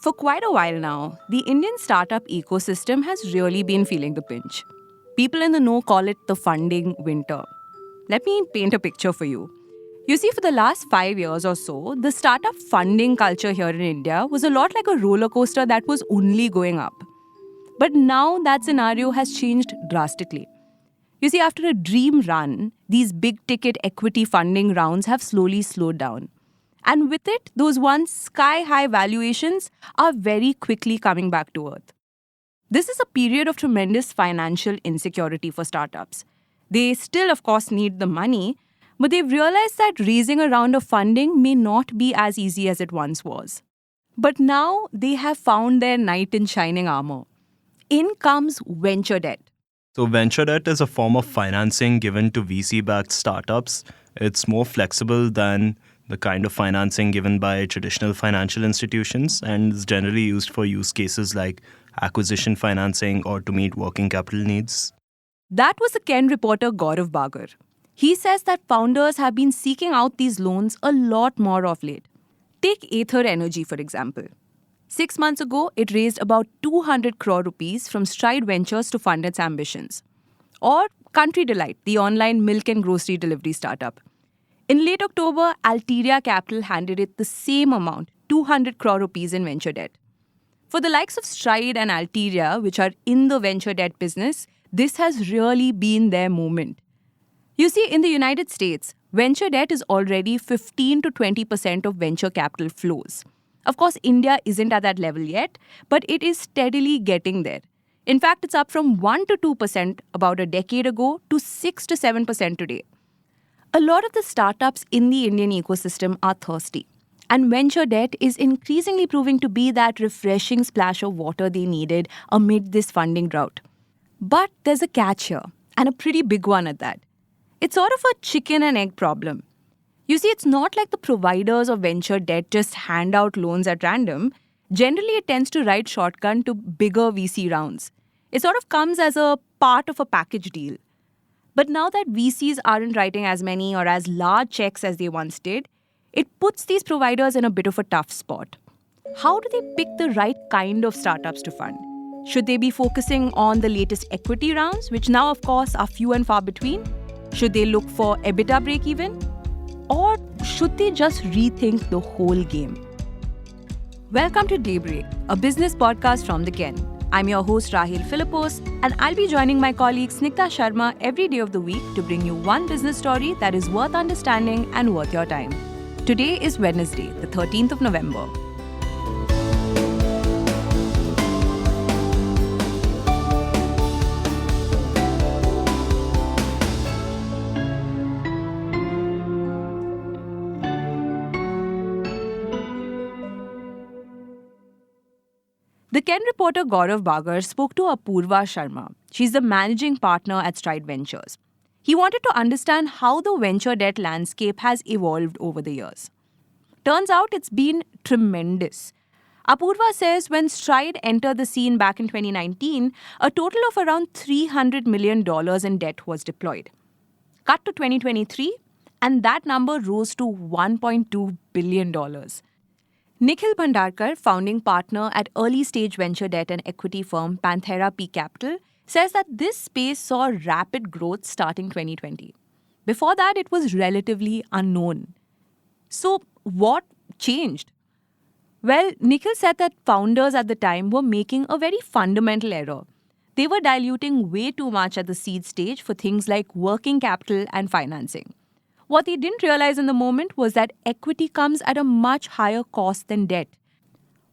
For quite a while now, the Indian startup ecosystem has really been feeling the pinch. People in the know call it the funding winter. Let me paint a picture for you. You see, for the last 5 years or so, the startup funding culture here in India was a lot like a roller coaster that was only going up. But now that scenario has changed drastically. You see, after a dream run, these big ticket equity funding rounds have slowly slowed down. And with it, those once sky high valuations are very quickly coming back to earth. This is a period of tremendous financial insecurity for startups. They still, of course, need the money, but they've realized that raising a round of funding may not be as easy as it once was. But now they have found their knight in shining armor. In comes venture debt. So, venture debt is a form of financing given to VC backed startups. It's more flexible than the kind of financing given by traditional financial institutions and is generally used for use cases like acquisition financing or to meet working capital needs. That was the Ken reporter Gaurav Bagar. He says that founders have been seeking out these loans a lot more of late. Take Aether Energy, for example. 6 months ago, it raised about 200 crore rupees from Stride Ventures to fund its ambitions. Or Country Delight, the online milk and grocery delivery startup. In late October, Altiria Capital handed it the same amount, 200 crore rupees in venture debt. For the likes of Stride and Altiria, which are in the venture debt business, this has really been their moment. You see, in the United States, venture debt is already 15 to 20% of venture capital flows. Of course, India isn't at that level yet, but it is steadily getting there. In fact, it's up from 1 to 2% about a decade ago to 6 to 7% today. A lot of the startups in the Indian ecosystem are thirsty, and venture debt is increasingly proving to be that refreshing splash of water they needed amid this funding drought. But there's a catch here, and a pretty big one at that. It's sort of a chicken and egg problem. You see, it's not like the providers of venture debt just hand out loans at random. Generally, it tends to ride shotgun to bigger VC rounds. It sort of comes as a part of a package deal. But now that VCs aren't writing as many or as large checks as they once did, it puts these providers in a bit of a tough spot. How do they pick the right kind of startups to fund? Should they be focusing on the latest equity rounds, which now, of course, are few and far between? Should they look for EBITDA break-even? Or should they just rethink the whole game? Welcome to Daybreak, a business podcast from the Ken. I'm your host Rahil Philippos, and I'll be joining my colleague Snigdha Sharma every day of the week to bring you one business story that is worth understanding and worth your time. Today is Wednesday, the 13th of November. The Ken reporter Gaurav Bagar spoke to Apurva Sharma. She's the managing partner at Stride Ventures. He wanted to understand how the venture debt landscape has evolved over the years. Turns out it's been tremendous. Apurva says when Stride entered the scene back in 2019, a total of around $300 million in debt was deployed. Cut to 2023, and that number rose to $1.2 billion. Nikhil Bhandarkar, founding partner at early-stage venture debt and equity firm Panthera P Capital, says that this space saw rapid growth starting 2020. Before that, it was relatively unknown. So, what changed? Well, Nikhil said that founders at the time were making a very fundamental error. They were diluting way too much at the seed stage for things like working capital and financing. What they didn't realize in the moment was that equity comes at a much higher cost than debt.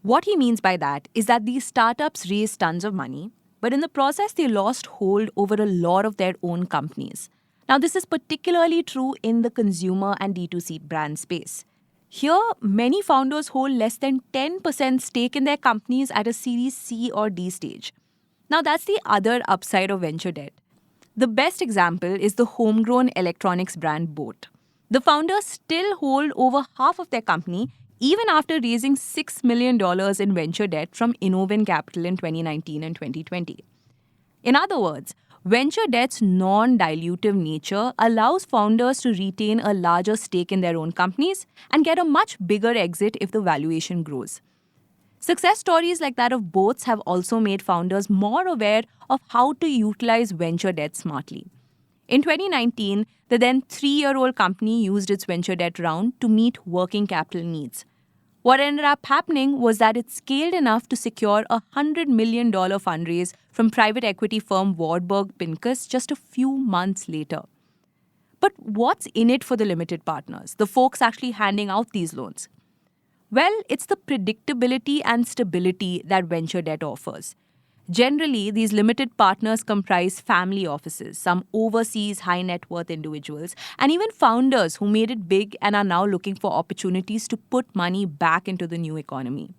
What he means by that is that these startups raised tons of money, but in the process they lost hold over a lot of their own companies. Now, this is particularly true in the consumer and D2C brand space. Here, many founders hold less than 10% stake in their companies at a Series C or D stage. Now, that's the other upside of venture debt. The best example is the homegrown electronics brand Boat. The founders still hold over half of their company even after raising $6 million in venture debt from Innovin Capital in 2019 and 2020. In other words, venture debt's non-dilutive nature allows founders to retain a larger stake in their own companies and get a much bigger exit if the valuation grows. Success stories like that of boats have also made founders more aware of how to utilize venture debt smartly. In 2019, the then 3-year-old company used its venture debt round to meet working capital needs. What ended up happening was that it scaled enough to secure a $100 million fundraise from private equity firm Warburg Pincus just a few months later. But what's in it for the limited partners, the folks actually handing out these loans? Well, it's the predictability and stability that venture debt offers. Generally, these limited partners comprise family offices, some overseas high net worth individuals, and even founders who made it big and are now looking for opportunities to put money back into the new economy.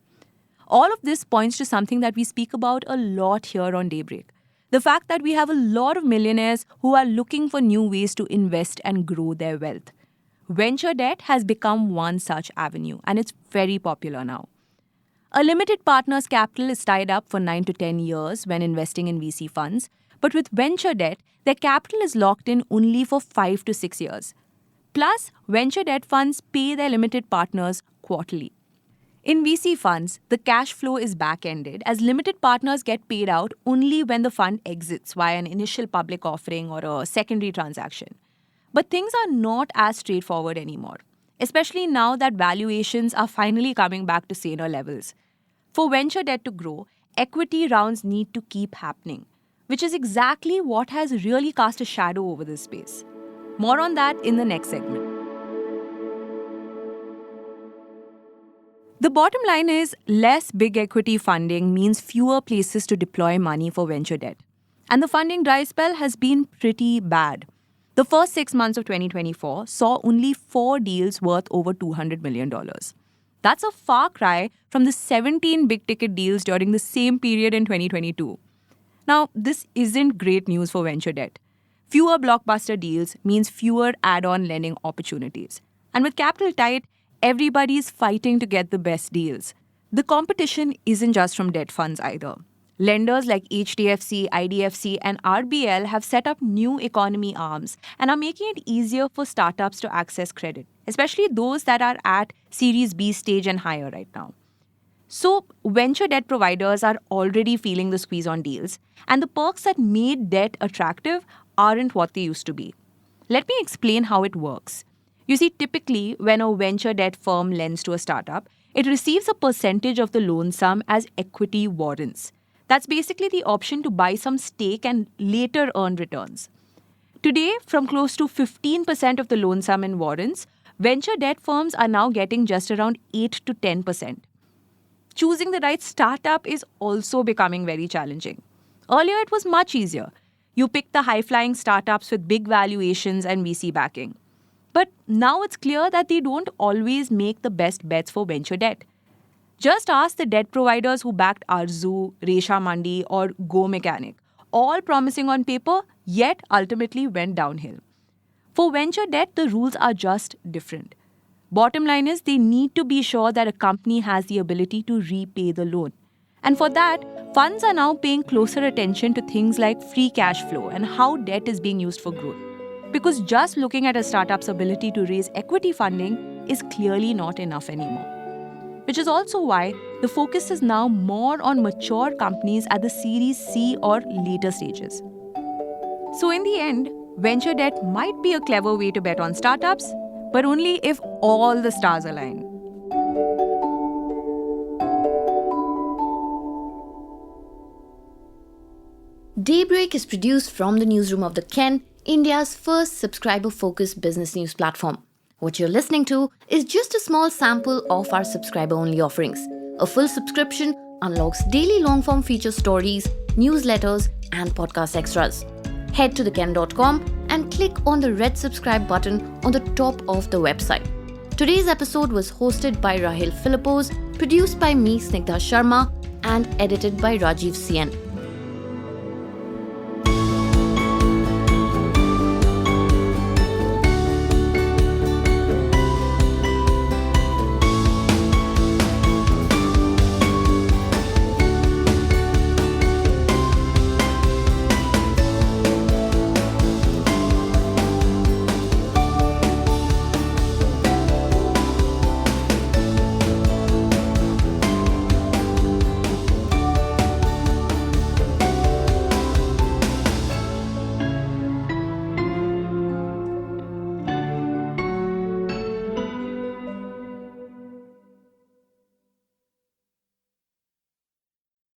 All of this points to something that we speak about a lot here on Daybreak. The fact that we have a lot of millionaires who are looking for new ways to invest and grow their wealth. Venture debt has become one such avenue, and it's very popular now. A limited partner's capital is tied up for 9 to 10 years when investing in VC funds, but with venture debt, their capital is locked in only for 5 to 6 years. Plus, venture debt funds pay their limited partners quarterly. In VC funds, the cash flow is back-ended as limited partners get paid out only when the fund exits via an initial public offering or a secondary transaction. But things are not as straightforward anymore, especially now that valuations are finally coming back to saner levels. For venture debt to grow, equity rounds need to keep happening, which is exactly what has really cast a shadow over this space. More on that in the next segment. The bottom line is less big equity funding means fewer places to deploy money for venture debt. And the funding dry spell has been pretty bad. The first 6 months of 2024 saw only 4 deals worth over $200 million. That's a far cry from the 17 big-ticket deals during the same period in 2022. Now, this isn't great news for venture debt. Fewer blockbuster deals means fewer add-on lending opportunities. And with capital tight, everybody's fighting to get the best deals. The competition isn't just from debt funds either. Lenders like HDFC, IDFC, and RBL have set up new economy arms and are making it easier for startups to access credit, especially those that are at Series B stage and higher right now. So, venture debt providers are already feeling the squeeze on deals, and the perks that made debt attractive aren't what they used to be. Let me explain how it works. You see, typically, when a venture debt firm lends to a startup, it receives a percentage of the loan sum as equity warrants. That's basically the option to buy some stake and later earn returns. Today, from close to 15% of the loan sum in warrants, venture debt firms are now getting just around 8 to 10%. Choosing the right startup is also becoming very challenging. Earlier, it was much easier. You picked the high-flying startups with big valuations and VC backing. But now it's clear that they don't always make the best bets for venture debt. Just ask the debt providers who backed Arzu, Resha Mandi, or Go Mechanic, all promising on paper, yet ultimately went downhill. For venture debt, the rules are just different. Bottom line is they need to be sure that a company has the ability to repay the loan. And for that, funds are now paying closer attention to things like free cash flow and how debt is being used for growth. Because just looking at a startup's ability to raise equity funding is clearly not enough anymore. Which is also why the focus is now more on mature companies at the Series C or later stages. So in the end, venture debt might be a clever way to bet on startups, but only if all the stars align. Daybreak is produced from the newsroom of The Ken, India's first subscriber-focused business news platform. What you're listening to is just a small sample of our subscriber-only offerings. A full subscription unlocks daily long-form feature stories, newsletters, and podcast extras. Head to theken.com and click on the red subscribe button on the top of the website. Today's episode was hosted by Rahil Philippos, produced by me, Snigdha Sharma, and edited by Rajiv CN.